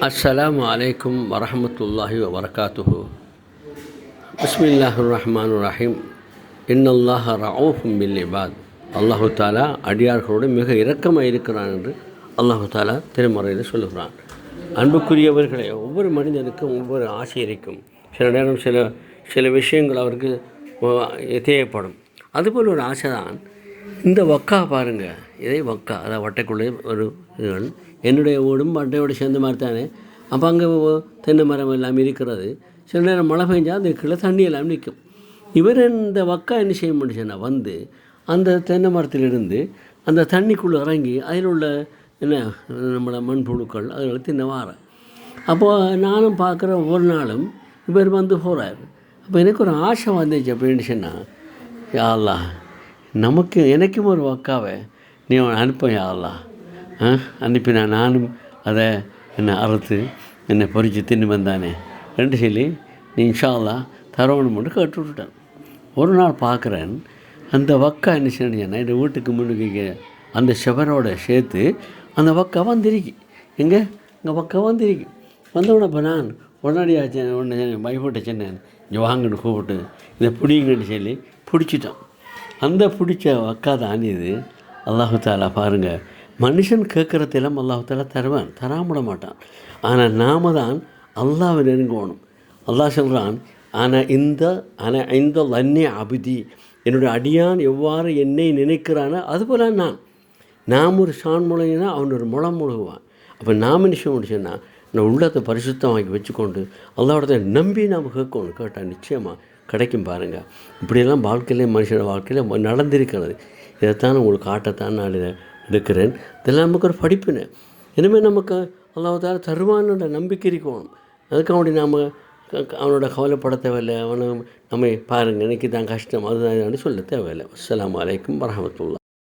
அஸ்ஸலாமு அலைக்கும் வரஹ்மத்துல்லாஹி வபரகாத்துஹு. பிஸ்மில்லாஹிர் ரஹ்மானிர் ரஹீம். இன்னல்லாஹ ரഊஃபும் பில் இபாத். அல்லாஹு தாலா அடியார்களோடு மிக இரக்கமாக இருக்கிறான் என்று அல்லாஹு தாலா திருமறையில் சொல்லுகிறான். அன்புக்குரியவர்களே, ஒவ்வொரு மனிதனுக்கும் ஒவ்வொரு ஆசை இருக்கும். சில நேரம் சில விஷயங்கள் அவருக்கு தேவைப்படும். அதுபோல் ஒரு ஆசை தான் இந்த வக்கா பாருங்கள். இதை வக்கா, அதாவது வட்டைக்குள்ளே ஒரு இதுகள் என்னுடைய வீடும் வட்டையோடு சேர்ந்த மாதிரி தானே. அப்போ அங்கே தென்னை மரம் எல்லாம் இருக்கிறது. சில நேரம் மழை பெஞ்சால் அந்த கீழே தண்ணி எல்லாம் நிற்கும். இவர் இந்த வக்கா என்ன செய்ய முடிச்சுன்னா வந்து அந்த தென்னை மரத்திலிருந்து அந்த தண்ணிக்குள்ளே இறங்கி அதில் உள்ள என்ன நம்மளோட மண்புழுக்கள் அதில் தின்ன வார. அப்போது நானும் பார்க்குற ஒவ்வொரு நாளும் இவர் வந்து போகிறார். அப்போ எனக்கு ஒரு ஆசை வந்துச்சு. அப்படின்னு சொன்னால், யா அல்லாஹ், எனக்கும் ஒரு வக்காவை நீ அனுப்ப யா அல்லாஹ். அனுப்பினா நானும் அதை என்னை அறுத்து என்னை பொறிச்சு தின்னு வந்தானே ரெண்டு சொல்லி நீ இன்ஷா அல்லாஹ் தரவணும் மட்டும் கேட்டு விட்டுட்டேன். ஒரு நாள் பார்க்குறேன், அந்த வக்கா என்ன செஞ்சேன்னா என் வீட்டுக்கு முன்னுக்கு அந்த செவரோடு சேர்த்து அந்த வக்கா வந்திருக்கு. இங்கே வக்கா வந்திருக்கு. வந்தவுடனே இப்போ நான் உடனடியாக ஒன்று பயப்பட்ட சொன்னேன், இங்கே வாங்கன்னு கூப்பிட்டு இதை பிடிங்கன்னு சொல்லி பிடிச்சிட்டான். அந்த பிடிச்ச வக்கா தான் இது. அல்லாஹு தாலா பாருங்கள், மனுஷன் கேட்குறதெல்லாம் அல்லாஹு தாலா தராமட மாட்டான். ஆனால் நாம் தான் அல்லாஹ்வை நெருங்கணும். அல்லாஹ் சொல்கிறான், ஆனால் இந்த லன்னி அபிதி, என்னுடைய அடியான் எவ்வாறு என்னை நினைக்கிறானோ அதுபோல் நாம் ஒரு சான் முளையினா அவன் ஒரு முளம் முழுகுவான். அப்போ நாம் என்ன செய்ய முடிச்சுன்னா நான் உள்ளத்தை பரிசுத்தமாக்கி வச்சுக்கொண்டு அல்லாஹ்விடத்தை நம்பி நாம் கேட்டால் நிச்சயமாக கிடைக்கும். பாருங்கள், இப்படியெல்லாம் வாழ்க்கையிலே மனுஷனோட வாழ்க்கையில் நடந்திருக்கிறது. இதைத்தான் உங்களுக்கு காட்டத்தான் நான் இதை எடுக்கிறேன். இதெல்லாம் நமக்கு ஒரு படிப்பினை. இனிமேல் நமக்கு அல்லாஹ் தருவான்னு நம்பிக்கை இருக்கணும். அதுக்கு அப்படி நாம் அவனோட கவலைப்பட தேவையில்லை. அவனை நம்ம பாருங்கள், எனக்கு தான் கஷ்டம் அதுதான் சொல்ல தேவையில்லை. அஸ்ஸலாமு அலைக்கும் வரஹ்மத்துல்லாஹ்.